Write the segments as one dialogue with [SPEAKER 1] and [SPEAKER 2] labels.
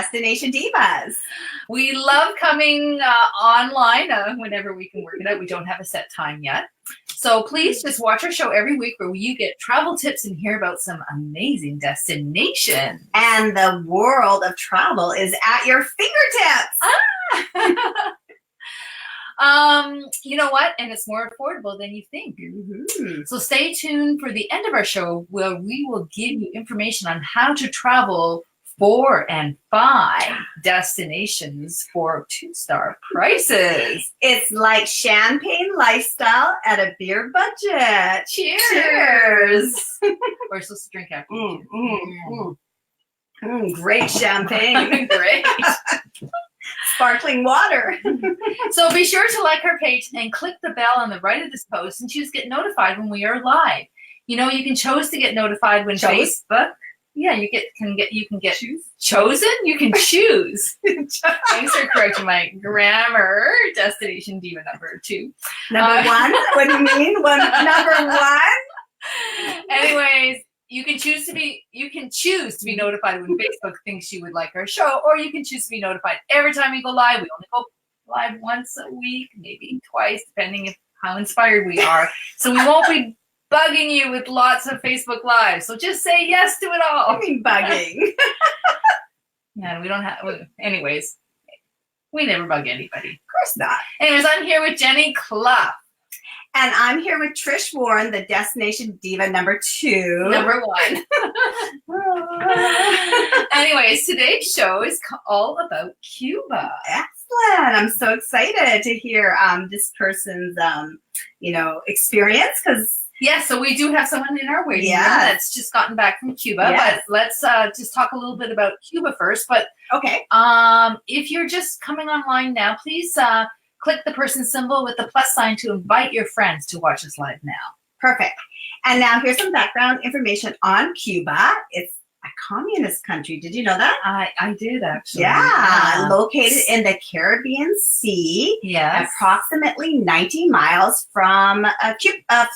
[SPEAKER 1] Destination Divas.
[SPEAKER 2] We love coming online whenever we can work it out. We don't have a set time yet. So please just watch our show every week where you get travel tips and hear about some amazing destinations.
[SPEAKER 1] And the world of travel is at your fingertips.
[SPEAKER 2] You know what? And it's more affordable than you think.
[SPEAKER 1] Mm-hmm.
[SPEAKER 2] So stay tuned for the end of our show where we will give you information on how to travel 4 and 5 destinations for 2-star prices.
[SPEAKER 1] It's like champagne lifestyle at a beer budget.
[SPEAKER 2] Cheers.
[SPEAKER 1] Cheers.
[SPEAKER 2] We're supposed to drink after.
[SPEAKER 1] Great champagne.
[SPEAKER 2] Great.
[SPEAKER 1] Sparkling water.
[SPEAKER 2] So be sure to like our page and click the bell on the right of this post and choose get notified when we are live. You know, you can choose to get notified when Facebook. Yeah, you can get chosen. You can choose. Thanks for correcting my grammar. Destination Diva number 2.
[SPEAKER 1] Number 1? What do you mean? Number 1?
[SPEAKER 2] Anyways, you can choose to be notified when Facebook thinks you would like our show, or you can choose to be notified every time we go live. We only go live once a week, maybe twice, depending on how inspired we are. So we won't be bugging you with lots of Facebook Lives. So just say yes to it all.
[SPEAKER 1] I mean bugging.
[SPEAKER 2] Yeah, we don't have. Anyways, we never bug anybody.
[SPEAKER 1] Of course not.
[SPEAKER 2] Anyways, I'm here with Jenny Clough.
[SPEAKER 1] And I'm here with Trish Warren, the Destination Diva number 2.
[SPEAKER 2] Number 1. Anyways, today's show is all about Cuba.
[SPEAKER 1] Excellent. I'm so excited to hear this person's, experience because.
[SPEAKER 2] Yeah, so we do have someone in our waiting room that's just gotten back from Cuba.
[SPEAKER 1] Yes.
[SPEAKER 2] But let's just talk a little bit about Cuba first. But
[SPEAKER 1] okay,
[SPEAKER 2] if you're just coming online now, please click the person symbol with the plus sign to invite your friends to watch us live now.
[SPEAKER 1] Perfect. And now here's some background information on Cuba. It's a communist country. Did you know that?
[SPEAKER 2] I did, actually.
[SPEAKER 1] Yeah. Located in the Caribbean Sea.
[SPEAKER 2] Yes.
[SPEAKER 1] Approximately 90 miles from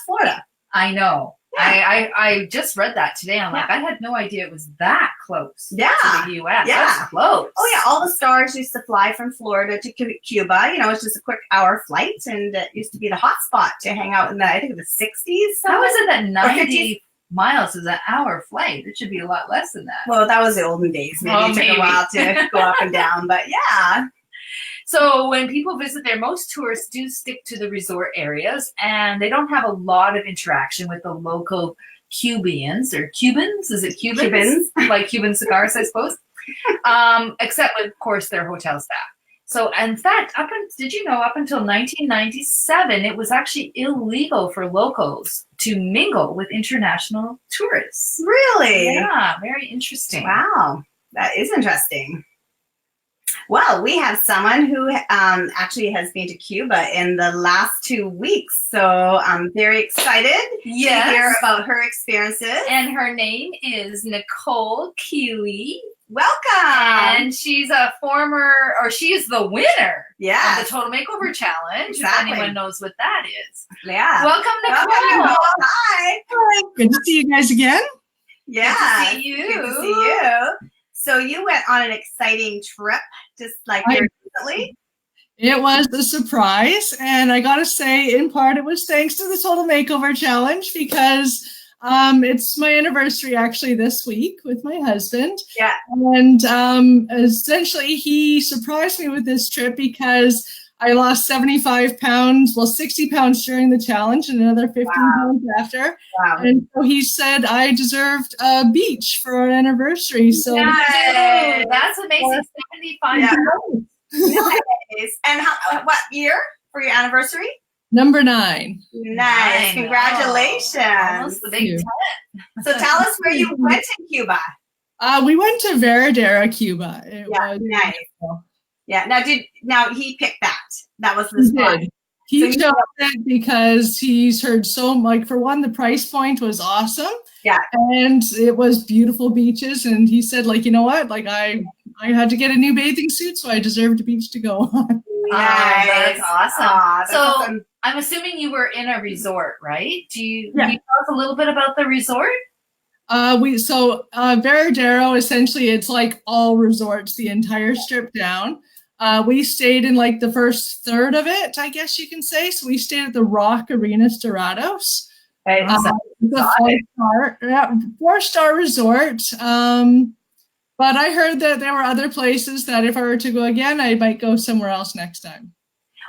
[SPEAKER 1] Florida.
[SPEAKER 2] I know. I just read that today. I'm like, I had no idea it was that close to the U.S.
[SPEAKER 1] Yeah.
[SPEAKER 2] That's close.
[SPEAKER 1] Oh, yeah. All the stars used to fly from Florida to Cuba. You know, it's just a quick hour flight, and it used to be the hot spot to hang out in the 60s.
[SPEAKER 2] How is it that 90 miles is an hour flight? It should be a lot less than that.
[SPEAKER 1] Well, that was the olden days. Maybe it took a while to go up and down, but yeah.
[SPEAKER 2] So when people visit there, most tourists do stick to the resort areas, and they don't have a lot of interaction with the local Cubans or Cubans. Is it Cubans?
[SPEAKER 1] Cubans.
[SPEAKER 2] Like Cuban cigars, I suppose. Except with, of course, their hotel staff. So, in fact, did you know up until 1997, it was actually illegal for locals to mingle with international tourists.
[SPEAKER 1] Really?
[SPEAKER 2] Yeah, very interesting.
[SPEAKER 1] Wow, that is interesting. Well, we have someone who actually has been to Cuba in the last 2 weeks, so I'm very excited to hear about her experiences.
[SPEAKER 2] And her name is Nicole Kealy.
[SPEAKER 1] Welcome!
[SPEAKER 2] And she's she is the winner of the Total Makeover Challenge,
[SPEAKER 1] exactly.
[SPEAKER 2] if anyone knows what that is.
[SPEAKER 1] Yeah.
[SPEAKER 2] Welcome, Nicole.
[SPEAKER 1] Hi.
[SPEAKER 3] Good to see you guys again.
[SPEAKER 1] Yeah.
[SPEAKER 2] Good to see you.
[SPEAKER 1] Good to see you. So you went on an exciting trip just like here recently?
[SPEAKER 3] It was a surprise, and I gotta say, in part, it was thanks to the Total Makeover Challenge because it's my anniversary actually this week with my husband.
[SPEAKER 1] Yeah.
[SPEAKER 3] And essentially, he surprised me with this trip because I lost 75 pounds, 60 pounds during the challenge and another 15 pounds after.
[SPEAKER 1] Wow.
[SPEAKER 3] And so he said I deserved a beach for our anniversary. So
[SPEAKER 2] that's amazing. 75 pounds.
[SPEAKER 1] Nice. And what year for your anniversary?
[SPEAKER 3] Number 9.
[SPEAKER 1] Nice. Congratulations.
[SPEAKER 2] Almost the big 10.
[SPEAKER 1] So tell us where you went to Cuba.
[SPEAKER 3] We went to Veradera, Cuba. It was
[SPEAKER 1] nice. Yeah. Now he picked that. That was the spot.
[SPEAKER 3] He chose it because he's heard for one, the price point was awesome.
[SPEAKER 1] Yeah.
[SPEAKER 3] And it was beautiful beaches. And he said, you know what? I had to get a new bathing suit, so I deserved a beach to go on.
[SPEAKER 1] Nice.
[SPEAKER 2] That's awesome.
[SPEAKER 1] That's awesome.
[SPEAKER 2] I'm assuming you were in a resort, right? Can you tell us a little bit about the resort?
[SPEAKER 3] Veradero, essentially, it's like all resorts, the entire strip down. We stayed in like the first third of it, I guess you can say. So we stayed at the Rock Arenas Dorados. The 4-star resort. But I heard that there were other places that if I were to go again, I might go somewhere else next time.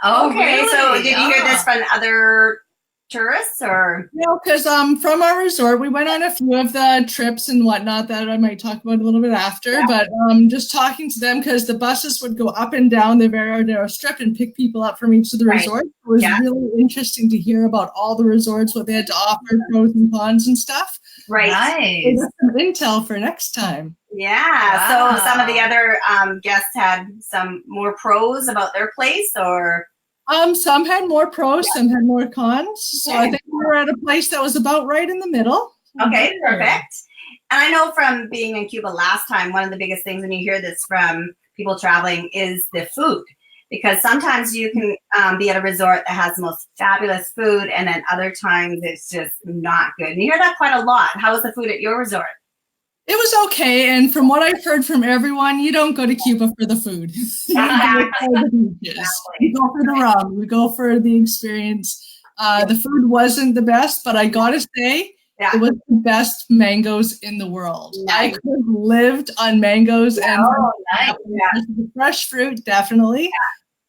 [SPEAKER 1] Oh, okay. Really? So did you hear this from other tourists or?
[SPEAKER 3] No, because from our resort, we went on a few of the trips and whatnot that I might talk about a little bit after. Yeah. But just talking to them, because the buses would go up and down the Veradero Strip and pick people up from each of the resorts. It was really interesting to hear about all the resorts, what they had to offer, pros and cons and stuff.
[SPEAKER 1] Right.
[SPEAKER 2] Nice.
[SPEAKER 3] So some intel for next time.
[SPEAKER 1] Yeah. Wow. So some of the other guests had some more pros about their place, or?
[SPEAKER 3] Some had more pros, some had more cons. So I think we were at a place that was about right in the middle.
[SPEAKER 1] Okay, perfect. And I know from being in Cuba last time, one of the biggest things when you hear this from people traveling is the food. Because sometimes you can be at a resort that has the most fabulous food, and then other times it's just not good. And you hear that quite a lot. How was the food at your resort?
[SPEAKER 3] It was okay, and from what I've heard from everyone, you don't go to Cuba for the food. You go for the beaches. You go for the rum. You go for the experience. The food wasn't the best, but I gotta say, it was the best mangoes in the world. Nice. I could have lived on mangoes and fresh fruit, definitely.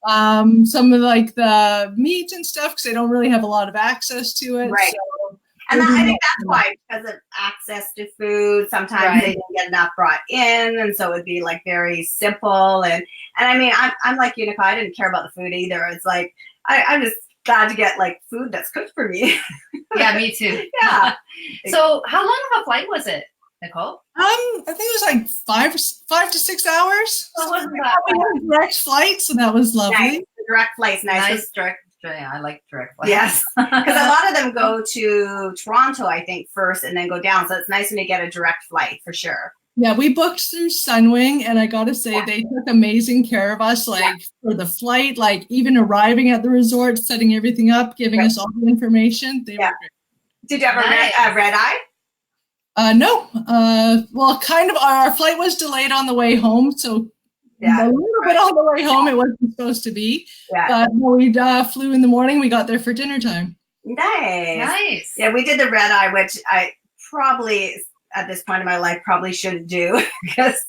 [SPEAKER 3] Some of like the meat and stuff, because they don't really have a lot of access to it.
[SPEAKER 1] Right. So and I think that's why, because of access to food, sometimes they didn't get enough brought in, and so it'd be like very simple. And I mean, I'm like you, Nicole. I didn't care about the food either. It's like I'm just glad to get like food that's cooked for me.
[SPEAKER 2] Yeah, me too.
[SPEAKER 1] Yeah.
[SPEAKER 2] So, how long of a flight was it, Nicole?
[SPEAKER 3] I think it was like 5 to 6 hours.
[SPEAKER 2] So wasn't that
[SPEAKER 3] we had a direct flight, so that was lovely.
[SPEAKER 1] Nice. Direct flight's
[SPEAKER 2] nice. Direct. Yeah, I like direct flights.
[SPEAKER 1] Yes, because a lot of them go to Toronto, I think, first, and then go down. So it's nice when you get a direct flight for sure.
[SPEAKER 3] Yeah, we booked through Sunwing, and I gotta say they took amazing care of us. Like for the flight, like even arriving at the resort, setting everything up, giving us all the information. They were great.
[SPEAKER 1] Did you have a red eye?
[SPEAKER 3] No. Well, kind of. Our flight was delayed on the way home, so. A little bit on the way home, it wasn't supposed to be. But we flew in the morning. We got there for dinner time.
[SPEAKER 1] Nice. Yeah, we did the red eye, which I probably, at this point in my life, probably shouldn't do because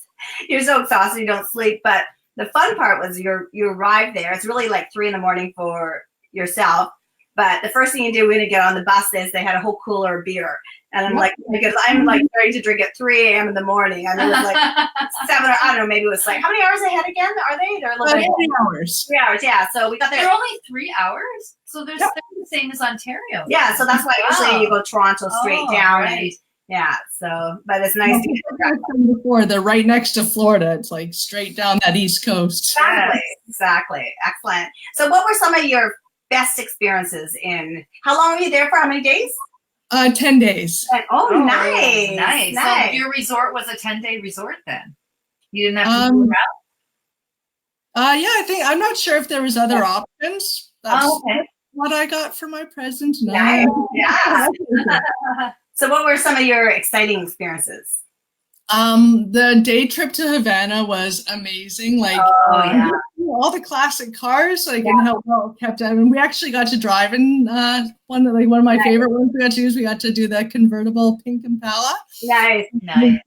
[SPEAKER 1] you're so exhausted, you don't sleep. But the fun part was you arrive there. It's really like 3 a.m. for yourself. But the first thing you do when you get on the bus is they had a whole cooler of beer. And I'm like, because I'm like ready to drink at 3 a.m. in the morning. And it was like 7 or I don't know, maybe it was like, how many hours ahead again are they? They're a little bit
[SPEAKER 3] 3 hours.
[SPEAKER 1] 3 hours, yeah. So we got there.
[SPEAKER 2] They're only 3 hours? So they're the same as Ontario.
[SPEAKER 1] Yeah, so that's why usually you go Toronto straight down. Right. And, yeah, so, but it's nice to get
[SPEAKER 3] before. They're right next to Florida. It's like straight down that East Coast.
[SPEAKER 1] Exactly. Excellent. So what were some of your best experiences in, how long were you there for? How many days?
[SPEAKER 3] 10 days.
[SPEAKER 1] Nice.
[SPEAKER 2] So your resort was a 10-day resort then? You didn't have to move around?
[SPEAKER 3] Yeah, I think, I'm not sure if there was other options. That's what I got for my present.
[SPEAKER 1] Nice. Yeah. So what were some of your exciting experiences?
[SPEAKER 3] The day trip to Havana was amazing. Like, all the classic cars, like, and how well kept out. And we actually got to drive in one of my favorite ones we got to use. We got to do the convertible pink Impala.
[SPEAKER 1] Nice.
[SPEAKER 3] And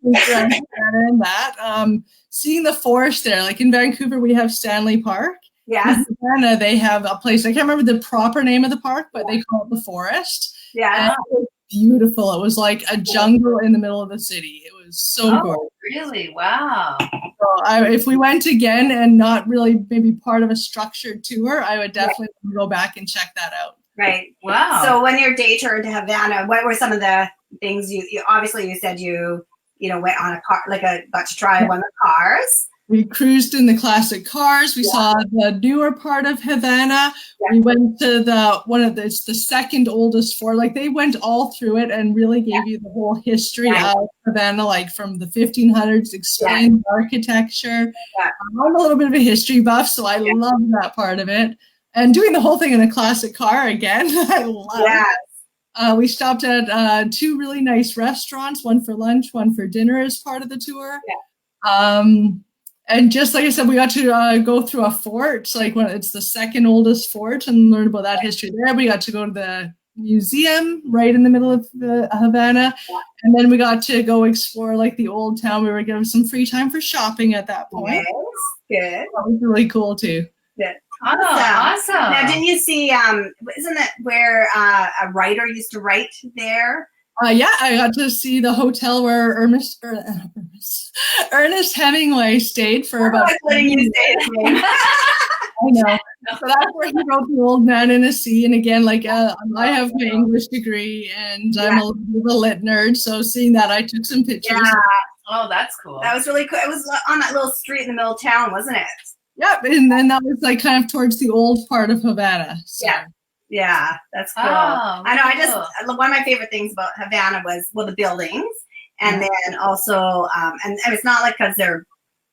[SPEAKER 3] that. Seeing the forest there, like in Vancouver, we have Stanley Park.
[SPEAKER 1] Yes.
[SPEAKER 3] In Havana, they have a place. I can't remember the proper name of the park, but they call it the Forest.
[SPEAKER 1] Yeah.
[SPEAKER 3] And it was beautiful. It was like a jungle in the middle of the city. It was so gorgeous.
[SPEAKER 2] Really? Wow.
[SPEAKER 3] So if we went again and not really maybe part of a structured tour, I would definitely go back and check that out.
[SPEAKER 1] Right.
[SPEAKER 2] Wow.
[SPEAKER 1] So when your day tour to Havana, what were some of the things you obviously you said you went on a car, got to try one of the cars.
[SPEAKER 3] We cruised in the classic cars. We saw the newer part of Havana. We went to it's the second oldest fort. Like they went all through it and really gave you the whole history of Havana, like from the 1500s, explained architecture. I'm a little bit of a history buff, so I love that part of it. And doing the whole thing in a classic car again, I love it. We stopped at 2 really nice restaurants, one for lunch, one for dinner as part of the tour. Yeah. And just like I said, we got to go through a fort, like when it's the second oldest fort, and learn about that history there. We got to go to the museum right in the middle of the Havana, and then we got to go explore like the old town. We were given some free time for shopping at that point.
[SPEAKER 1] Nice. Good.
[SPEAKER 3] That was really cool too.
[SPEAKER 1] Good.
[SPEAKER 2] Awesome.
[SPEAKER 1] Now, didn't you see? Isn't that where a writer used to write there?
[SPEAKER 3] Yeah, I got to see the hotel where Ernest Hemingway stayed for about.
[SPEAKER 1] Letting you say his name.
[SPEAKER 3] I know. So that's where he wrote The Old Man in the Sea. And again, like I have my English degree, and I'm a little bit of a lit nerd. So seeing that, I took some pictures.
[SPEAKER 1] Yeah.
[SPEAKER 2] Oh, that's cool.
[SPEAKER 1] That was really cool. It was on that little street in the middle of town, wasn't it?
[SPEAKER 3] Yep, and then that was like kind of towards the old part of Havana. So.
[SPEAKER 1] Yeah, that's cool.
[SPEAKER 2] Oh,
[SPEAKER 1] I know. One of my favorite things about Havana was the buildings, and then also, and it's not like because they're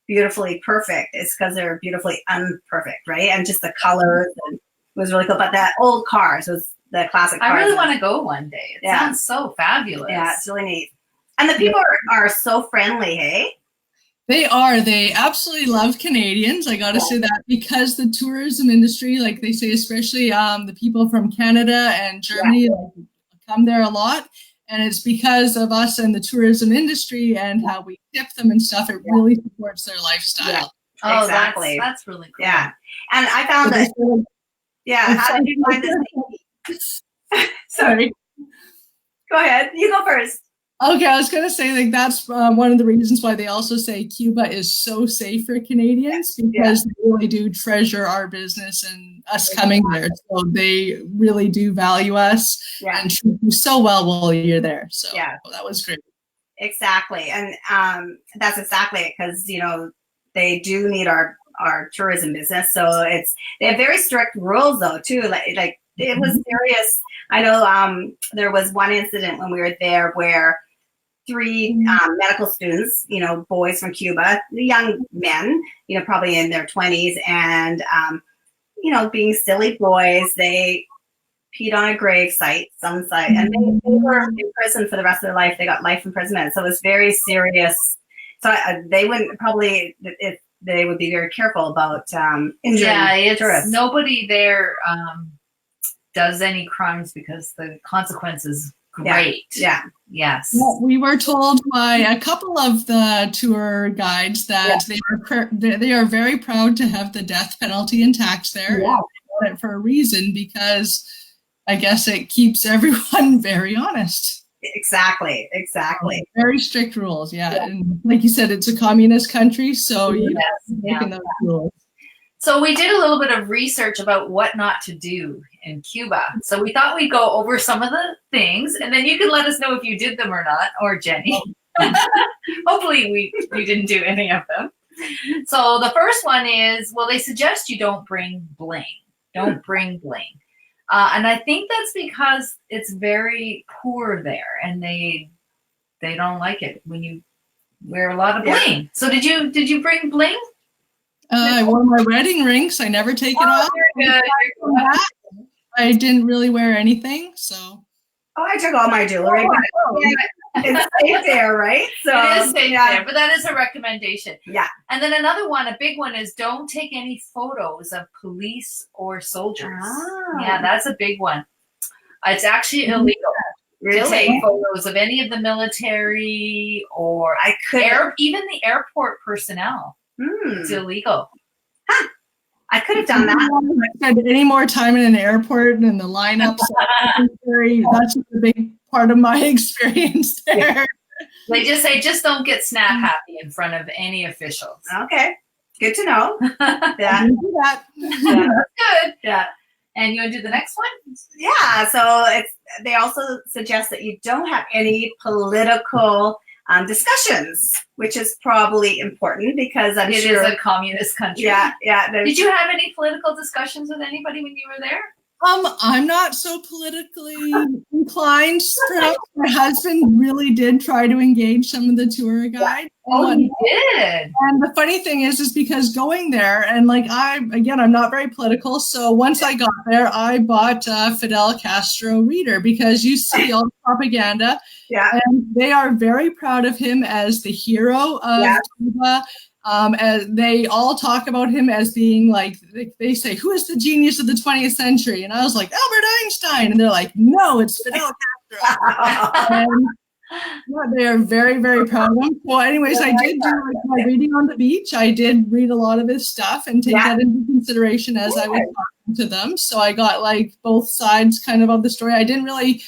[SPEAKER 1] beautifully perfect; it's because they're beautifully unperfect, right? And just the colors, and it was really cool. But that old cars was the classic.
[SPEAKER 2] I really want to go one day. It sounds so fabulous.
[SPEAKER 1] Yeah, it's really neat, and the people are so friendly. Hey.
[SPEAKER 3] They are. They absolutely love Canadians. I got to say that, because the tourism industry, like they say, especially the people from Canada and Germany come there a lot. And it's because of us and the tourism industry and how we tip them and stuff. It really supports their lifestyle.
[SPEAKER 2] Yeah. Oh,
[SPEAKER 1] exactly.
[SPEAKER 2] That's really cool.
[SPEAKER 1] Yeah. And I found that. Yeah. How did you find this? Sorry. Go ahead. You go first.
[SPEAKER 3] Okay, I was going to say, like, that's one of the reasons why they also say Cuba is so safe for Canadians, because they really do treasure our business and us coming there. So they really do value us and treat you so well while you're there. So that was great.
[SPEAKER 1] Exactly. And that's exactly it, because, they do need our tourism business. So they have very strict rules, though, too. Like it was serious. I know there was one incident when we were there where 3 medical students, boys from Cuba, young men, probably in their 20s, and, being silly boys, they peed on a grave site, some site, and they were in prison for the rest of their life. They got life imprisonment. So it was very serious. So they wouldn't probably, if they would be very careful about injuring tourists.
[SPEAKER 2] Nobody there does any crimes because the consequences great.
[SPEAKER 1] Yeah.
[SPEAKER 2] Yes.
[SPEAKER 3] Well, we were told by a couple of the tour guides that they are very proud to have the death penalty in tax there. Yeah. They want it for a reason, because I guess it keeps everyone very honest.
[SPEAKER 1] Exactly.
[SPEAKER 3] Very strict rules. Yeah. And like you said, it's a communist country, so you making those rules.
[SPEAKER 2] So we did a little bit of research about what not to do in Cuba. So we thought we'd go over some of the things, and then you can let us know if you did them or not, or Jenny. Hopefully we didn't do any of them. So the first one is, they suggest you don't bring bling. Don't bring bling. And I think that's because it's very poor there, and they don't like it when you wear a lot of bling. Yeah. So did you bring bling?
[SPEAKER 3] I wore my wedding rings. I never take it off.
[SPEAKER 2] Good.
[SPEAKER 3] I didn't really wear anything, so.
[SPEAKER 1] I took all my jewelry. It's safe there, right? So
[SPEAKER 2] it is safe there, but that is a recommendation.
[SPEAKER 1] Yeah.
[SPEAKER 2] And then another one, a big one, is don't take any photos of police or soldiers.
[SPEAKER 1] Oh.
[SPEAKER 2] Yeah, that's a big one. It's actually illegal to take photos of any of the military or even the airport personnel. It's illegal.
[SPEAKER 1] Huh. I could have done that.
[SPEAKER 3] I spent any more time in an airport and the lineups. That's a big part of my experience there.
[SPEAKER 2] Yeah. They just say, just don't get snap happy in front of any officials.
[SPEAKER 1] Okay. Good to know.
[SPEAKER 3] Yeah. Do that.
[SPEAKER 2] Yeah. Good. Yeah. And you want to do the next one?
[SPEAKER 1] Yeah. So they also suggest that you don't have any political discussions, which is probably important because I'm sure
[SPEAKER 2] it is a communist country.
[SPEAKER 1] Yeah, yeah.
[SPEAKER 2] Did you have any political discussions with anybody when you were there?
[SPEAKER 3] I'm not so politically inclined. Perhaps my husband really did try to engage some of the tour guides.
[SPEAKER 2] Oh, he did.
[SPEAKER 3] And the funny thing is because going there, and like I'm not very political. So once I got there, I bought a Fidel Castro reader because you see all the propaganda.
[SPEAKER 1] Yeah.
[SPEAKER 3] And they are very proud of him as the hero of Cuba. As they all talk about him as being like, they say, who is the genius of the 20th century? And I was like, Albert Einstein. And they're like, no, it's Fidel Castro. And, they are very, very proud of him. So anyways, I did do like my reading on the beach. I did read a lot of his stuff and take that into consideration as I was talking to them. So I got like both sides kind of the story. I didn't really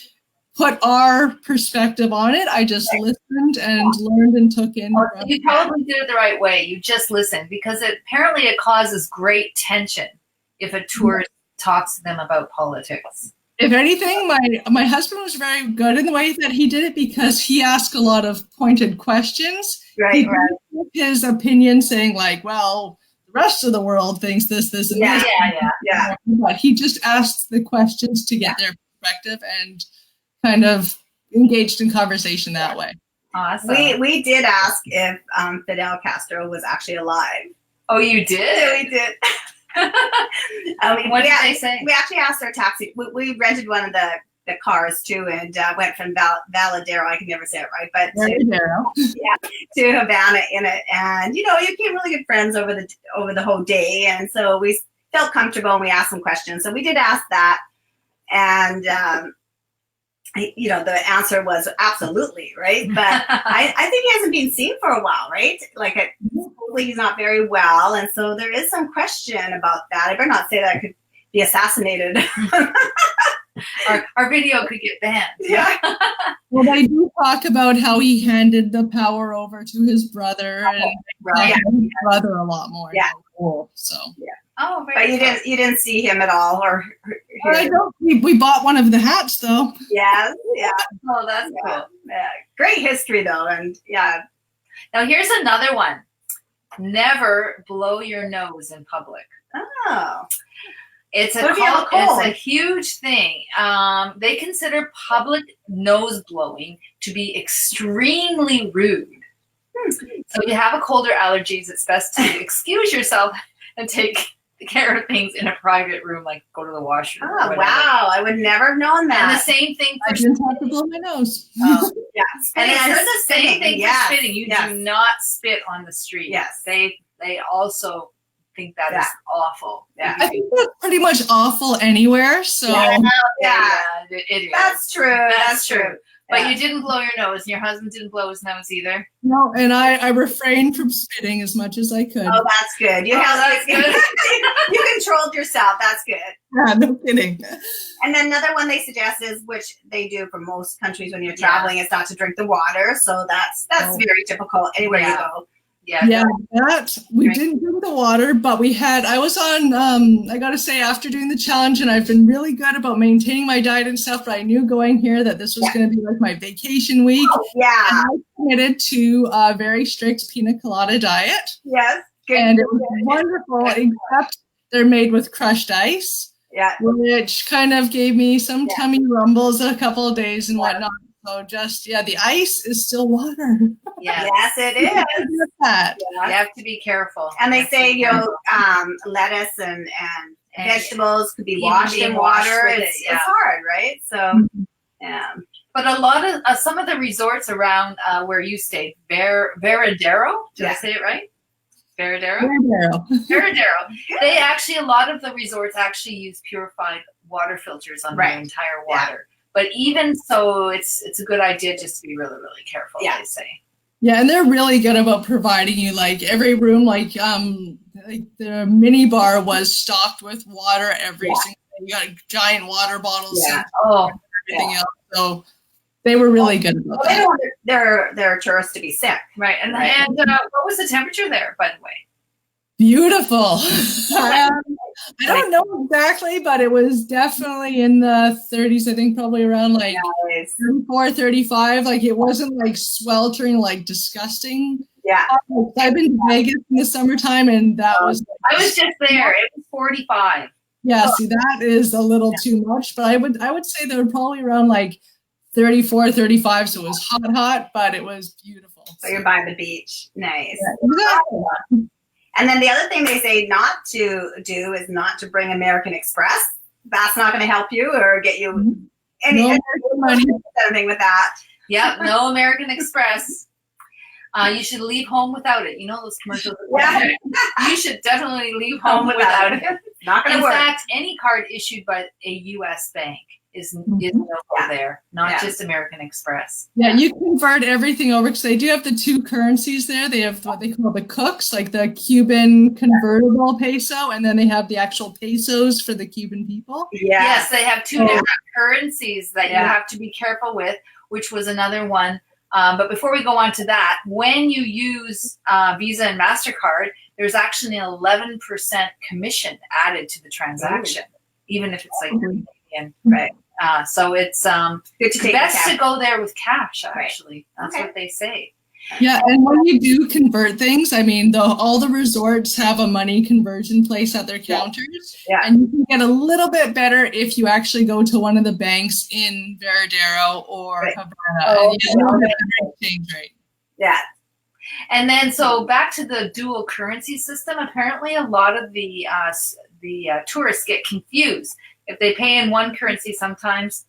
[SPEAKER 3] put our perspective on it. I just listened and learned and took in.
[SPEAKER 2] You probably did it the right way. You just listened because apparently it causes great tension if a tourist talks to them about politics.
[SPEAKER 3] If anything, my husband was very good in the way that he did it because he asked a lot of pointed questions.
[SPEAKER 1] Right.
[SPEAKER 3] His opinion saying like, well, the rest of the world thinks this, and this.
[SPEAKER 1] Yeah.
[SPEAKER 3] But he just asked the questions to get their perspective and kind of engaged in conversation that way.
[SPEAKER 2] Awesome.
[SPEAKER 1] We did ask if Fidel Castro was actually alive.
[SPEAKER 2] Oh, you did?
[SPEAKER 1] Yeah, we did.
[SPEAKER 2] What did they say?
[SPEAKER 1] We actually asked our taxi. We rented one of the cars too, and went from Valadero. I can never say it right, but to Havana in it. And you became really good friends over the whole day, and so we felt comfortable and we asked some questions. So we did ask that, and the answer was absolutely, right? But I think he hasn't been seen for a while, right? Like, supposedly he's not very well, and so there is some question about that. I better not say that I could be assassinated.
[SPEAKER 2] Our video could get banned.
[SPEAKER 1] Yeah.
[SPEAKER 3] Well, they do talk about how he handed the power over to his brother and his brother a lot more.
[SPEAKER 1] Yeah.
[SPEAKER 3] So. Yeah.
[SPEAKER 2] Oh,
[SPEAKER 1] but you didn't see him at all, or
[SPEAKER 3] I don't. We bought one of the hats though.
[SPEAKER 1] Yes, yeah.
[SPEAKER 2] Oh, that's cool.
[SPEAKER 1] Yeah. Great history though, and yeah.
[SPEAKER 2] Now here's another one. Never blow your nose in public.
[SPEAKER 1] Oh.
[SPEAKER 2] It's a huge thing. They consider public nose blowing to be extremely rude. So if you have a cold or allergies, it's best to excuse yourself and take care of things in a private room, like go to the washroom.
[SPEAKER 1] Oh, wow. I would never have known that.
[SPEAKER 2] And the same thing for
[SPEAKER 3] I didn't have to blow my nose.
[SPEAKER 1] Yeah.
[SPEAKER 2] And I heard the same thing for spitting. You
[SPEAKER 1] do
[SPEAKER 2] not spit on the street.
[SPEAKER 1] Yes.
[SPEAKER 2] They also think that is awful.
[SPEAKER 1] Yeah.
[SPEAKER 3] I think that's pretty much awful anywhere. So
[SPEAKER 2] it is.
[SPEAKER 1] That's true. That's true.
[SPEAKER 2] But you didn't blow your nose, and your husband didn't blow his nose either.
[SPEAKER 3] No, and I refrained from spitting as much as I could.
[SPEAKER 1] Oh, that's good.
[SPEAKER 2] That's good.
[SPEAKER 1] You controlled yourself. That's good.
[SPEAKER 3] Yeah, no kidding.
[SPEAKER 1] And then another one they suggest is, which they do for most countries when you're traveling, is not to drink the water. So that's very typical anywhere you go.
[SPEAKER 3] Yeah, that we didn't drink the water, but I was on, I gotta say, after doing the challenge, and I've been really good about maintaining my diet and stuff, but I knew going here that this was going to be like my vacation week.
[SPEAKER 1] Oh, yeah.
[SPEAKER 3] And I committed to a very strict pina colada diet.
[SPEAKER 1] Yes. Good.
[SPEAKER 3] And it was wonderful, except they're made with crushed ice.
[SPEAKER 1] Yeah.
[SPEAKER 3] Which kind of gave me some tummy rumbles a couple of days and whatnot. So the ice is still water.
[SPEAKER 1] Yes, it is.
[SPEAKER 2] You have to be careful.
[SPEAKER 1] And they say, lettuce and vegetables could be washed in water. It's hard, right? So, yeah.
[SPEAKER 2] But a lot of some of the resorts around where you stayed, Veradero, did I say it right? Veradero. They actually, a lot of the resorts actually use purified water filters on their entire water. But even so, it's a good idea just to be really, really careful, they say.
[SPEAKER 3] Yeah, and they're really good about providing you, like, every room, like the mini bar was stocked with water every single day. You got giant water bottles and everything else. So they were really good about that.
[SPEAKER 1] They don't want their tourists to be sick.
[SPEAKER 2] Right. And what was the temperature there, by the way?
[SPEAKER 3] Beautiful. I don't know exactly, but it was definitely in the 30s. I think probably around like 34, 35. Like it wasn't like sweltering, like disgusting.
[SPEAKER 1] Yeah.
[SPEAKER 3] I've been to Vegas in the summertime, and that was.
[SPEAKER 2] I was just there. It was 45.
[SPEAKER 3] Yeah, see, that is a little too much, but I would say they were probably around like 34, 35, so it was hot, but it was beautiful.
[SPEAKER 1] So you're by the beach. Nice.
[SPEAKER 3] Yeah, exactly.
[SPEAKER 1] And then the other thing they say not to do is not to bring American Express. That's not going to help you or get you any money with that.
[SPEAKER 2] Yep, no American Express. You should leave home without it. You know those commercials?
[SPEAKER 1] Yeah.
[SPEAKER 2] You should definitely leave home without it.
[SPEAKER 1] Not going to
[SPEAKER 2] work.
[SPEAKER 1] work.
[SPEAKER 2] In fact, any card issued by a U.S. bank is no go there, not just American Express.
[SPEAKER 3] Yeah, you convert everything over because they do have the two currencies there. They have what they call the cooks, like the Cuban convertible peso, and then they have the actual pesos for the Cuban people.
[SPEAKER 2] Yes, they have two different currencies that you have to be careful with, which was another one. But before we go on to that, when you use Visa and MasterCard, there's actually an 11% commission added to the transaction, even if it's like Canadian. Right. So it's
[SPEAKER 1] good to take
[SPEAKER 2] best to go there with cash, actually. That's what they say.
[SPEAKER 3] Yeah, and when you do convert things, I mean, all the resorts have a money conversion place at their counters. Yeah. And you can get a little bit better if you actually go to one of the banks in Veradero or Havana. And you know the exchange rate.
[SPEAKER 1] Yeah.
[SPEAKER 2] And then, so back to the dual currency system, apparently a lot of the tourists get confused. If they pay in one currency, sometimes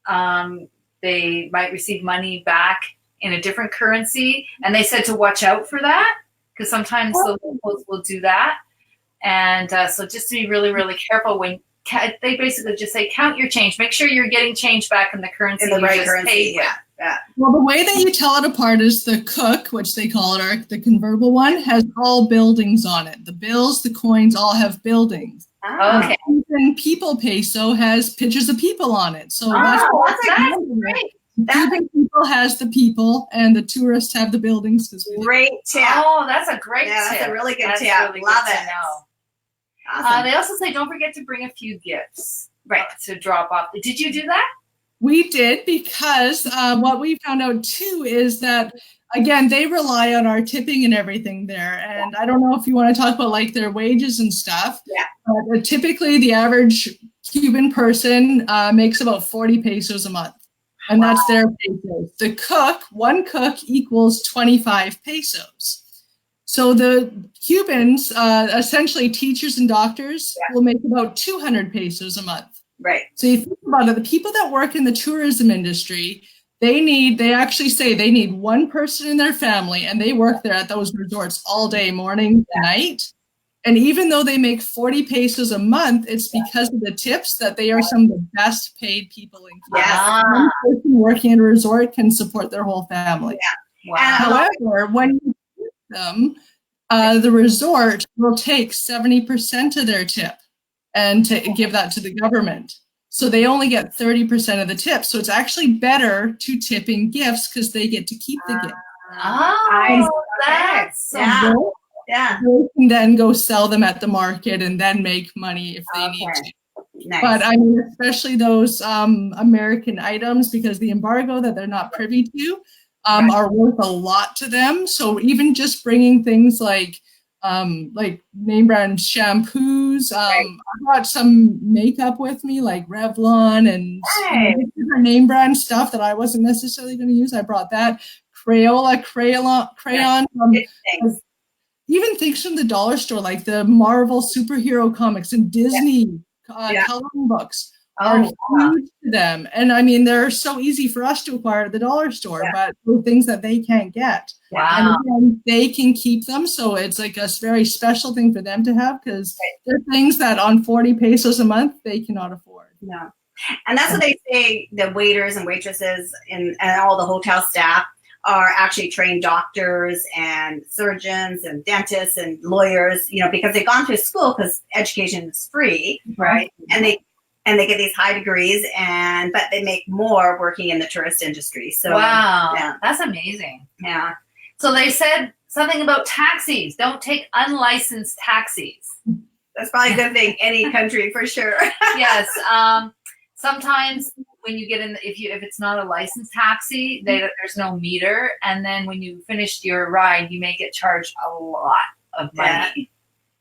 [SPEAKER 2] they might receive money back in a different currency, and they said to watch out for that because sometimes the locals will do that. And so just to be really, really careful when they basically just say, count your change. Make sure you're getting change back in the currency
[SPEAKER 1] you
[SPEAKER 2] just
[SPEAKER 1] currency,
[SPEAKER 2] paid with.
[SPEAKER 1] Yeah.
[SPEAKER 3] Well, the way that you tell it apart is the cook, which they call it, or the convertible one, has all buildings on it. The bills, the coins all have buildings.
[SPEAKER 2] Okay.
[SPEAKER 3] And People Peso has pictures of people on it. So
[SPEAKER 2] that's great.
[SPEAKER 3] Cuban people has the people, and the tourists have the buildings.
[SPEAKER 1] Great tip.
[SPEAKER 2] Oh, that's a great tip.
[SPEAKER 1] That's a really good tip.
[SPEAKER 2] Really
[SPEAKER 1] Love
[SPEAKER 2] good
[SPEAKER 1] it.
[SPEAKER 2] To know.
[SPEAKER 1] Awesome.
[SPEAKER 2] They also say don't forget to bring a few gifts to drop off. Did you do that?
[SPEAKER 3] We did, because what we found out too is that, again, they rely on our tipping and everything there. And I don't know if you want to talk about like their wages and stuff.
[SPEAKER 1] Yeah.
[SPEAKER 3] But typically the average Cuban person makes about 40 pesos a month. And that's their pesos. The cook, one cook equals 25 pesos. So the Cubans, essentially teachers and doctors, will make about 200 pesos a month.
[SPEAKER 1] Right.
[SPEAKER 3] So you think about it, the people that work in the tourism industry, they actually say they need one person in their family, and they work there at those resorts all day, morning to night. And even though they make 40 pesos a month, it's because of the tips that they are some of the best paid people in Cuba.
[SPEAKER 1] Yes.
[SPEAKER 3] One person working at a resort can support their whole family.
[SPEAKER 1] Yeah. Wow.
[SPEAKER 3] However, when you tip them, the resort will take 70% of their tip and to give that to the government. So they only get 30% of the tip. So it's actually better to tip in gifts because they get to keep the gift.
[SPEAKER 2] That's
[SPEAKER 3] so
[SPEAKER 1] yeah.
[SPEAKER 3] They can then go sell them at the market and then make money if they need to.
[SPEAKER 1] Nice.
[SPEAKER 3] But I mean, especially those American items, because the embargo that they're not privy to are worth a lot to them. So even just bringing things like name brand shampoos. I brought some makeup with me, like Revlon and different name brand stuff that I wasn't necessarily going to use. I brought that. Crayola crayon. Even things from the dollar store, like the Marvel superhero comics and Disney coloring books are huge to them. And I mean, they're so easy for us to acquire at the dollar store, but they're things that they can't get.
[SPEAKER 2] Wow.
[SPEAKER 3] And again, they can keep them. So it's like a very special thing for them to have, because they're things that on 40 pesos a month, they cannot afford.
[SPEAKER 1] No. And that's what they say, the waiters and waitresses and all the hotel staff are actually trained doctors and surgeons and dentists and lawyers, because they've gone through school, because education is free, right? And they get these high degrees, but they make more working in the tourist industry. So
[SPEAKER 2] that's amazing.
[SPEAKER 1] Yeah.
[SPEAKER 2] So they said something about taxis. Don't take unlicensed taxis.
[SPEAKER 1] That's probably a good thing, any country for sure.
[SPEAKER 2] Yes. Sometimes when you get in, if it's not a licensed taxi, there's no meter, and then when you finish your ride, you may get charged a lot of money.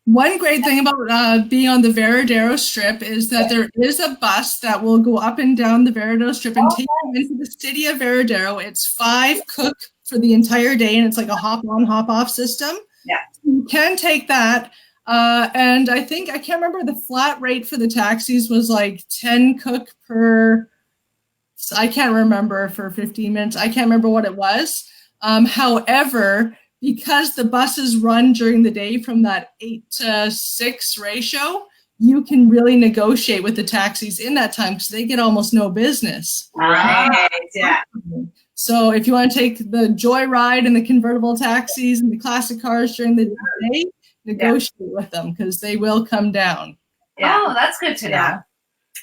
[SPEAKER 3] One great thing about being on the Veradero Strip is that there is a bus that will go up and down the Veradero Strip and take you into the city of Veradero. It's 5 cook for the entire day, and it's like a hop-on, hop-off system.
[SPEAKER 1] Yeah.
[SPEAKER 3] You can take that. And I can't remember, the flat rate for the taxis was like 10 cook per, I can't remember, for 15 minutes. I can't remember what it was. However, because the buses run during the day from that 8-to-6 ratio, you can really negotiate with the taxis in that time because they get almost no business.
[SPEAKER 1] Right. Yeah.
[SPEAKER 3] So if you want to take the joyride and the convertible taxis and the classic cars during the day, negotiate with them because they will come down.
[SPEAKER 2] Yeah. Oh, that's good to know.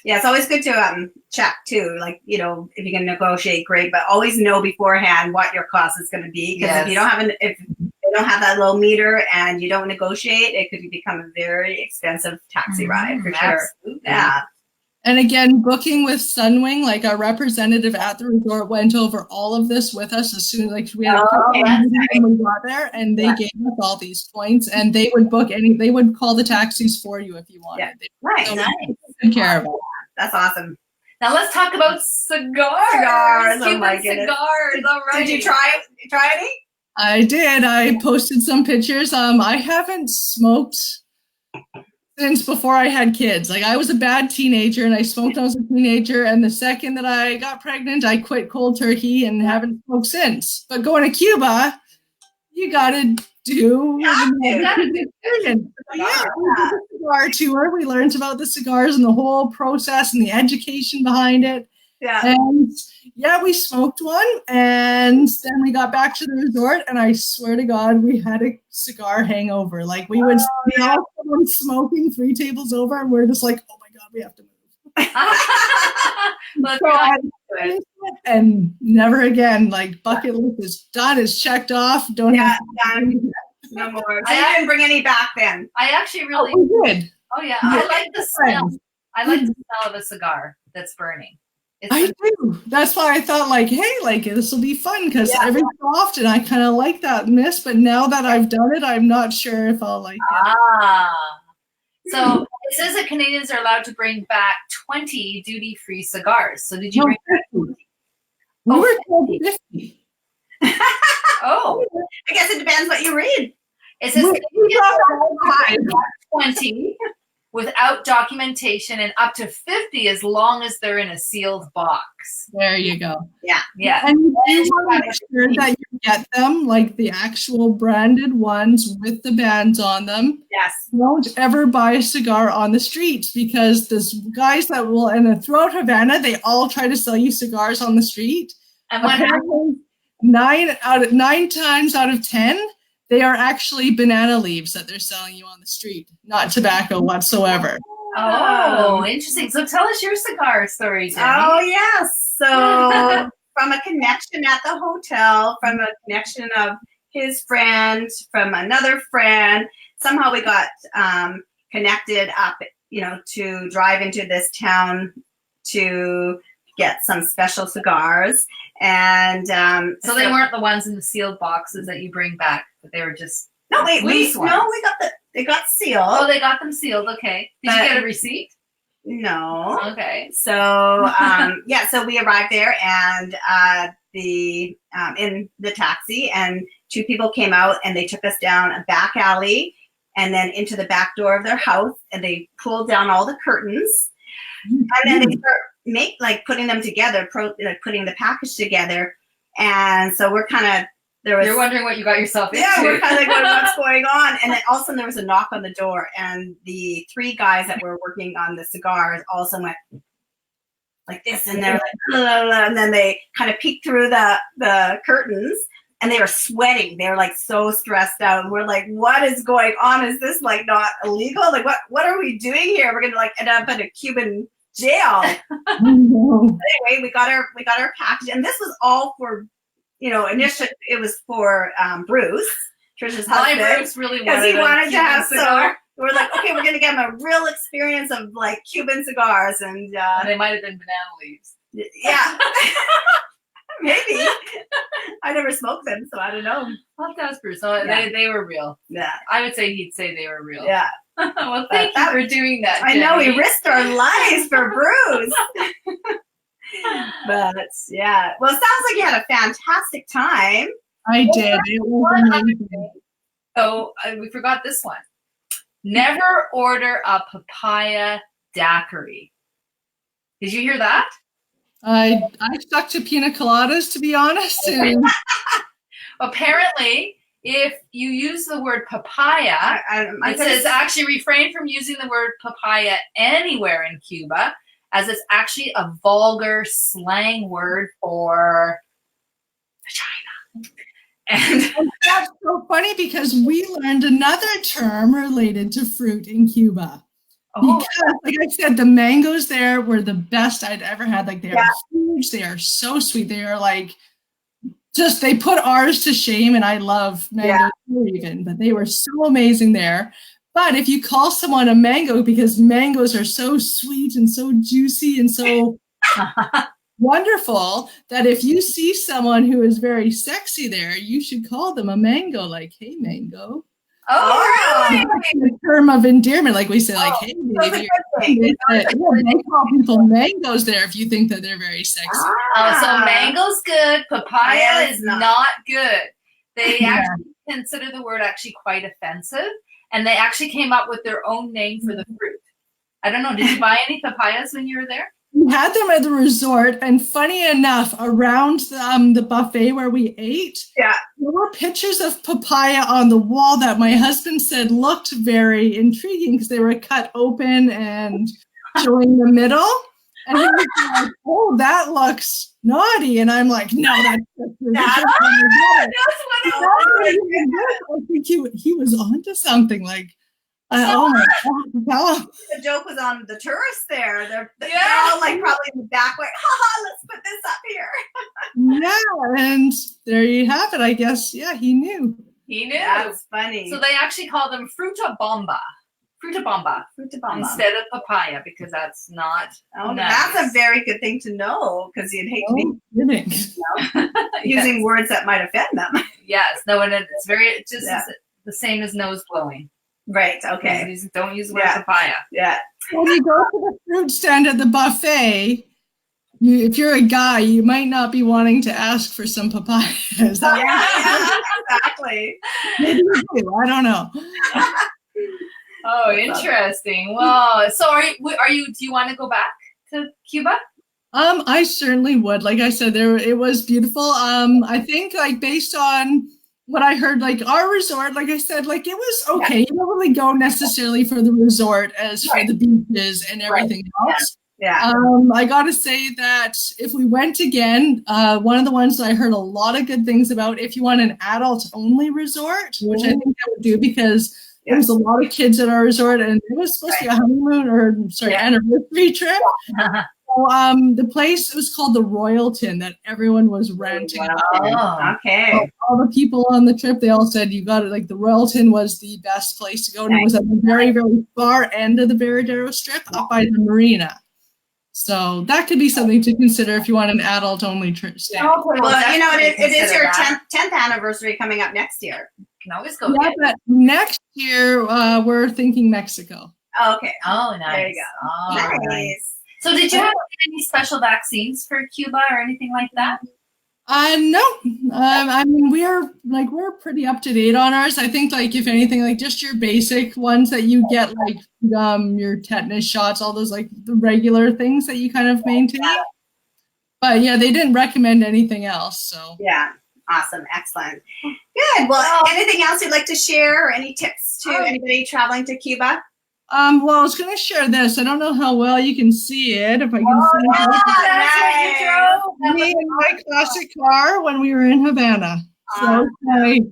[SPEAKER 1] Yeah, it's always good to check too. Like, you know, if you can negotiate, great, but always know beforehand what your cost is going to be. Because if you don't have if you don't have that low meter and you don't negotiate, it could become a very expensive taxi ride for sure.
[SPEAKER 2] Absolutely.
[SPEAKER 1] Yeah.
[SPEAKER 3] And again, booking with Sunwing, like our representative at the resort went over all of this with us as soon as we had when we got there, and they gave us all these points, and they would book they would call the taxis for you if you wanted.
[SPEAKER 1] Yeah. Nice.
[SPEAKER 3] Take care of it.
[SPEAKER 1] That's awesome.
[SPEAKER 2] Now let's talk about cigars.
[SPEAKER 1] Oh my goodness.
[SPEAKER 2] Cigars. All right.
[SPEAKER 1] Did you try it? Did you try any?
[SPEAKER 3] I did. I posted some pictures. I haven't smoked since before I had kids. Like, I was a bad teenager and I smoked when I was a teenager. And the second that I got pregnant, I quit cold turkey and haven't smoked since. But going to Cuba, you got to do cigar tour. We learned about the cigars and the whole process and the education behind it.
[SPEAKER 1] Yeah.
[SPEAKER 3] And we smoked one, and then we got back to the resort, and I swear to God, we had a cigar hangover. Like, we would see someone smoking 3 tables over, and we're just like, oh my God, we have to move. And never again. Like, bucket list is done, is checked off. Don't have
[SPEAKER 1] done. No more. I didn't bring any back then.
[SPEAKER 2] I actually really
[SPEAKER 3] did.
[SPEAKER 2] Oh yeah, I like the smell. I like the smell of a cigar that's burning.
[SPEAKER 3] I do. That's why I thought, like, hey, like, this will be fun because every so often I kind of like that mist, but now that I've done it, I'm not sure if I'll like it.
[SPEAKER 2] So it says that Canadians are allowed to bring back 20 duty-free cigars. So did you bring back 20?
[SPEAKER 3] We were told 50.
[SPEAKER 2] Oh.
[SPEAKER 1] I guess it depends what you read.
[SPEAKER 2] It says 20 without documentation and up to 50 as long as they're in a sealed box.
[SPEAKER 3] There you go.
[SPEAKER 1] Yeah.
[SPEAKER 2] Yeah.
[SPEAKER 3] And you want to make sure that you get them, like the actual branded ones with the bands on them.
[SPEAKER 1] Yes.
[SPEAKER 3] Don't ever buy a cigar on the street because there's guys that will, and throughout Havana, they all try to sell you cigars on the street.
[SPEAKER 2] And what happens?
[SPEAKER 3] 9 times out of 10, they are actually banana leaves that they're selling you on the street, not tobacco whatsoever.
[SPEAKER 2] Oh, interesting. So tell us your cigar story, Jenny.
[SPEAKER 1] Oh, yes. So from a connection at the hotel, from a connection of his friend, from another friend, somehow we got connected up, you know, to drive into this town to get some special cigars. And
[SPEAKER 2] so they weren't the ones in the sealed boxes that you bring back, but they were just
[SPEAKER 1] we got they got sealed.
[SPEAKER 2] Oh, they got them sealed. Okay. Did you get a receipt?
[SPEAKER 1] No.
[SPEAKER 2] Okay.
[SPEAKER 1] So so we arrived there and in the taxi, and 2 people came out and they took us down a back alley and then into the back door of their house, and they pulled down all the curtains, and then they start putting them together, putting the package together. And so we're kind of, you're
[SPEAKER 2] wondering what you got yourself into.
[SPEAKER 1] Yeah, we're kind of like, what's going on? And then all of a sudden there was a knock on the door, and the 3 guys that were working on the cigars all of a sudden went like this, and they're like, blah, blah, blah, and then they kind of peeked through the curtains, and they were sweating. They were like so stressed out, and we're like, what is going on? Is this like not illegal? Like, what are we doing here? We're gonna like end up in a Cuban jail. Anyway, we got our package, and this was all for, you know, initially it was for Bruce, Trisha's husband.
[SPEAKER 2] Bruce really
[SPEAKER 1] because he wanted to have
[SPEAKER 2] cigar.
[SPEAKER 1] So we're like, okay, we're gonna give him a real experience of like Cuban cigars, and
[SPEAKER 2] they might have been banana leaves.
[SPEAKER 1] Yeah. Maybe. I never smoked them, so I don't know.
[SPEAKER 2] I'll have to ask Bruce. So they were real.
[SPEAKER 1] Yeah.
[SPEAKER 2] I would say he'd say they were real.
[SPEAKER 1] Yeah.
[SPEAKER 2] Well, thank you for doing that,
[SPEAKER 1] I know, we
[SPEAKER 2] Jenny.
[SPEAKER 1] risked our lives for Bruce. But yeah. Well, it sounds like you had a fantastic time.
[SPEAKER 3] I did. It was amazing.
[SPEAKER 2] So we forgot this one. Never order a papaya daiquiri. Did you hear that?
[SPEAKER 3] I stuck to pina coladas, to be honest. And
[SPEAKER 2] Apparently, if you use the word papaya, it says actually refrain from using the word papaya anywhere in Cuba, as it's actually a vulgar slang word for vagina. And
[SPEAKER 3] that's so funny because we learned another term related to fruit in Cuba. Because, like I said, the mangoes there were the best I'd ever had. Like, they are huge. They are so sweet. They are like, just, they put ours to shame, and I love mangoes even, but they were so amazing there. But if you call someone a mango, because mangoes are so sweet and so juicy and so wonderful, that if you see someone who is very sexy there, you should call them a mango, like, hey, mango.
[SPEAKER 2] Oh, really?
[SPEAKER 3] A term of endearment, like we say, like, hey, baby. They call people mangoes there if you think that they're very sexy.
[SPEAKER 2] Oh, so mango's good, papaya is not good. They actually consider the word actually quite offensive, and they actually came up with their own name for the fruit. I don't know, did you buy any papayas when you were there?
[SPEAKER 3] We had them at the resort, and funny enough, around the buffet where we ate, there were pictures of papaya on the wall that my husband said looked very intriguing because they were cut open and showing the middle. And he was like, oh, that looks naughty. And I'm like, no, that's he was onto something. Like, oh my God.
[SPEAKER 1] The joke was on the tourists there. They're all like probably in the back, like, haha, let's put this up here.
[SPEAKER 3] Yeah, and there you have it, I guess. Yeah, he knew.
[SPEAKER 2] He knew.
[SPEAKER 1] That's funny.
[SPEAKER 2] So they actually call them fruta bomba. Instead of papaya, because that's not nice.
[SPEAKER 1] That's a very good thing to know, because you'd hate to be using words that might offend them.
[SPEAKER 2] Yes. No, and it's just the same as nose blowing.
[SPEAKER 1] Right. Okay.
[SPEAKER 2] Don't use the word papaya.
[SPEAKER 1] Yeah.
[SPEAKER 3] When you go to the fruit stand at the buffet, if you're a guy, you might not be wanting to ask for some papayas.
[SPEAKER 1] Exactly.
[SPEAKER 3] Maybe you do. I don't know.
[SPEAKER 2] Oh, interesting. Well, so are you? Do you want to go back to Cuba?
[SPEAKER 3] I certainly would. Like I said, it was beautiful. I think, like, based on what I heard, like, our resort, like I said, like, it was okay. You don't really go necessarily for the resort as for the beaches and everything else.
[SPEAKER 1] Yeah.
[SPEAKER 3] I got to say that if we went again, one of the ones that I heard a lot of good things about, if you want an adult-only resort, which I think I would do, because there was a lot of kids at our resort, and it was supposed to be a honeymoon anniversary trip. So, the place was called the Royalton that everyone was ranting about.
[SPEAKER 1] Oh, okay.
[SPEAKER 3] So all the people on the trip, they all said you got it. Like, the Royalton was the best place to go, and it was at the very, very far end of the Veradero Strip, up by the marina. So that could be something to consider if you want an adult-only stay.
[SPEAKER 1] Well, it is your 10th anniversary coming up next year.
[SPEAKER 2] You can always go.
[SPEAKER 3] Yeah, but next year we're thinking Mexico.
[SPEAKER 1] Oh, okay.
[SPEAKER 2] Oh, nice.
[SPEAKER 1] There you go.
[SPEAKER 2] Oh,
[SPEAKER 1] nice.
[SPEAKER 2] So did you have any special vaccines for Cuba or anything like that?
[SPEAKER 3] No. I mean, we're pretty up to date on ours. I think, like, if anything, like, just your basic ones that you get, like, your tetanus shots, all those, like, the regular things that you kind of maintain. But yeah, they didn't recommend anything else. So
[SPEAKER 1] yeah, awesome, excellent, good. Well, anything else you'd like to share, or any tips to anybody traveling to Cuba?
[SPEAKER 3] Well, I was going to share this. I don't know how well you can see it. If I can see it. Me in my classic car when we were in Havana. So I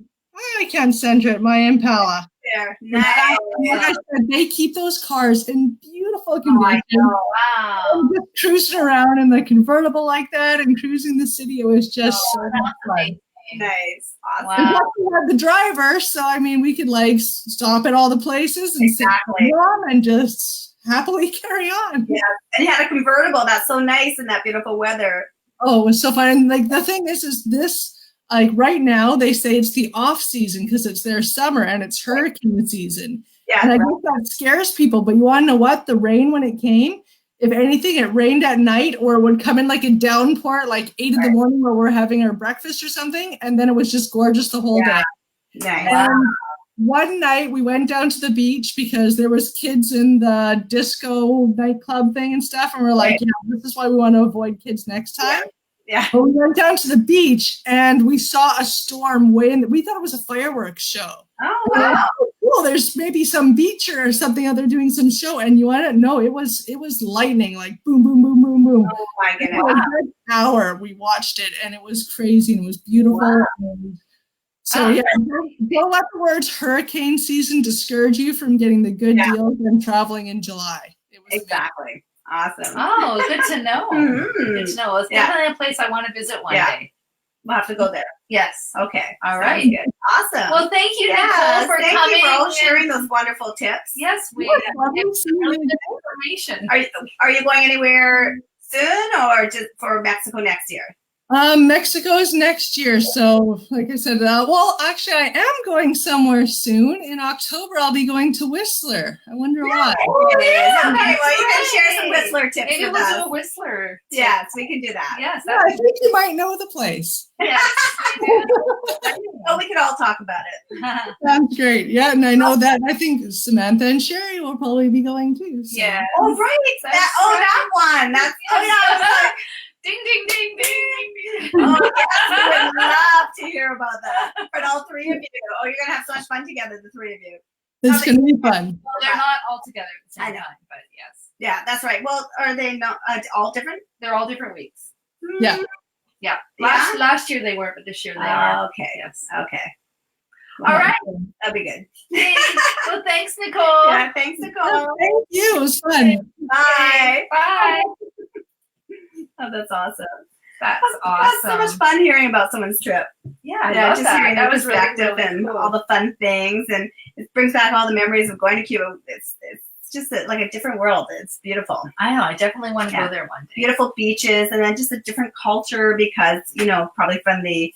[SPEAKER 3] can't center it. My Impala.
[SPEAKER 1] There, nice.
[SPEAKER 3] Like I said, they keep those cars in beautiful condition.
[SPEAKER 2] Wow.
[SPEAKER 3] And just cruising around in the convertible like that and cruising the city. It was just so much fun.
[SPEAKER 1] Nice. Awesome.
[SPEAKER 2] Wow.
[SPEAKER 3] We had the driver, so I mean, we could, like, stop at all the places and sit down and just happily carry on.
[SPEAKER 1] Yeah, and you had a convertible. That's so nice in that beautiful weather.
[SPEAKER 3] Oh, it was so fun. And like the thing is this, like right now they say it's the off season because it's their summer and it's hurricane season.
[SPEAKER 1] Yeah,
[SPEAKER 3] and I guess that scares people. But you want to know what? The rain when it came, if anything, it rained at night or it would come in like a downpour at like 8 in the morning where we're having our breakfast or something. And then it was just gorgeous the whole day.
[SPEAKER 1] Nice.
[SPEAKER 3] And one night we went down to the beach because there was kids in the disco nightclub thing and stuff. And we're like, yeah, this is why we want to avoid kids next time.
[SPEAKER 1] Yeah.
[SPEAKER 3] But we went down to the beach and we saw a storm way in. We thought it was a fireworks show.
[SPEAKER 1] Oh, wow.
[SPEAKER 3] Cool. There's maybe some beacher or something out there doing some show. And you want to know, it was lightning, like boom, boom, boom, boom, boom.
[SPEAKER 1] Oh, my goodness.
[SPEAKER 3] For a good hour we watched it and it was crazy and it was beautiful.
[SPEAKER 1] Wow.
[SPEAKER 3] And so yeah, don't let the words hurricane season discourage you from getting the good deals and traveling in July. It was
[SPEAKER 1] exactly. Awesome.
[SPEAKER 2] Oh, good to know.
[SPEAKER 1] Mm-hmm.
[SPEAKER 2] Good to know. It's definitely a place I want to visit one day.
[SPEAKER 1] We'll have to go there.
[SPEAKER 2] Yes.
[SPEAKER 1] Okay.
[SPEAKER 2] All right.
[SPEAKER 1] Good. Awesome.
[SPEAKER 2] Well, thank you, Nicole, for
[SPEAKER 1] thank
[SPEAKER 2] coming.
[SPEAKER 1] you for all sharing those wonderful tips.
[SPEAKER 2] Yes, we
[SPEAKER 3] Yes,
[SPEAKER 2] have
[SPEAKER 3] lovely seeing
[SPEAKER 2] really
[SPEAKER 3] you.
[SPEAKER 2] good information.
[SPEAKER 1] Are you going anywhere soon or just for Mexico next year?
[SPEAKER 3] Mexico's next year. So, like I said, well, actually, I am going somewhere soon. In October, I'll be going to Whistler. I wonder why.
[SPEAKER 1] Oh, yeah. Okay, well, you can
[SPEAKER 2] Right.
[SPEAKER 1] share some Whistler tips
[SPEAKER 2] Maybe
[SPEAKER 1] with
[SPEAKER 2] we'll
[SPEAKER 1] us.
[SPEAKER 2] do a Whistler. tip.
[SPEAKER 1] Yes, we can do that.
[SPEAKER 2] Yes.
[SPEAKER 3] Yeah, I think you might know the place.
[SPEAKER 2] Yes.
[SPEAKER 1] Well, we could all talk about it.
[SPEAKER 3] Sounds great. Yeah, and I know that. I think Samantha and Sherry will probably be going too. So.
[SPEAKER 2] Yeah.
[SPEAKER 1] Oh, right. That one. That's, oh, yeah. I was like,
[SPEAKER 2] Ding, ding, ding, ding, ding, ding.
[SPEAKER 1] oh, yes, I would love to hear about that. For all three of you. Oh, you're going to have so much fun together, the three of you.
[SPEAKER 3] It's going to be fun.
[SPEAKER 2] Well, they're not all together at the
[SPEAKER 1] I
[SPEAKER 2] same
[SPEAKER 1] know.
[SPEAKER 2] time, but yes.
[SPEAKER 1] Yeah, that's right. Well, are they not all different?
[SPEAKER 2] They're all different weeks.
[SPEAKER 3] Yeah.
[SPEAKER 2] Yeah.
[SPEAKER 1] Yeah?
[SPEAKER 2] Last year they weren't, but this year they are.
[SPEAKER 1] Okay.
[SPEAKER 2] Yes.
[SPEAKER 1] Okay.
[SPEAKER 2] All right.
[SPEAKER 1] That'll be good.
[SPEAKER 2] Well, thanks, Nicole.
[SPEAKER 1] Yeah, thanks, Nicole.
[SPEAKER 3] Thank you. It was fun.
[SPEAKER 1] Bye.
[SPEAKER 2] Bye.
[SPEAKER 1] Oh, that's awesome.
[SPEAKER 2] That's
[SPEAKER 1] That's
[SPEAKER 2] awesome.
[SPEAKER 1] so much fun hearing about someone's trip.
[SPEAKER 2] Yeah, I
[SPEAKER 1] Yeah,
[SPEAKER 2] love
[SPEAKER 1] just
[SPEAKER 2] that.
[SPEAKER 1] hearing
[SPEAKER 2] That
[SPEAKER 1] their
[SPEAKER 2] was really,
[SPEAKER 1] perspective
[SPEAKER 2] really
[SPEAKER 1] and
[SPEAKER 2] cool.
[SPEAKER 1] all the fun things, and it brings back all the memories of going to Cuba. It's just like a different world. It's beautiful.
[SPEAKER 2] I know. I definitely want to
[SPEAKER 1] Yeah.
[SPEAKER 2] go there one day.
[SPEAKER 1] Beautiful beaches, and then just a different culture because probably from the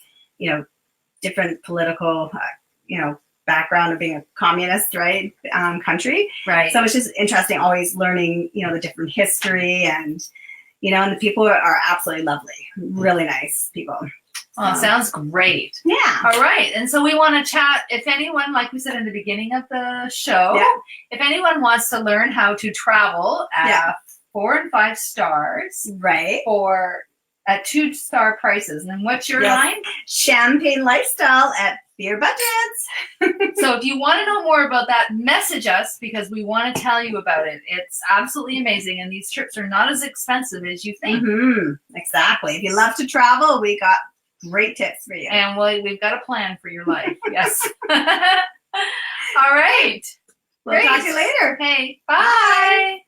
[SPEAKER 1] different political background of being a communist country.
[SPEAKER 2] Right.
[SPEAKER 1] So it's just interesting always learning the different history and the people are absolutely lovely, really nice people.
[SPEAKER 2] Oh, sounds great.
[SPEAKER 1] Yeah.
[SPEAKER 2] All right. And so we want to chat. If anyone, like we said in the beginning of the show, if anyone wants to learn how to travel at 4 and 5 stars
[SPEAKER 1] Right.
[SPEAKER 2] at 2-star prices, and what's your line?
[SPEAKER 1] Champagne lifestyle at beer budgets.
[SPEAKER 2] So if you want to know more about that, message us because we want to tell you about it. It's absolutely amazing, and these trips are not as expensive as you think.
[SPEAKER 1] Mm-hmm. Exactly. If you love to travel, we got great tips for you.
[SPEAKER 2] And we've got a plan for your life. Yes. All right.
[SPEAKER 1] We'll talk to you later.
[SPEAKER 2] Okay. Bye.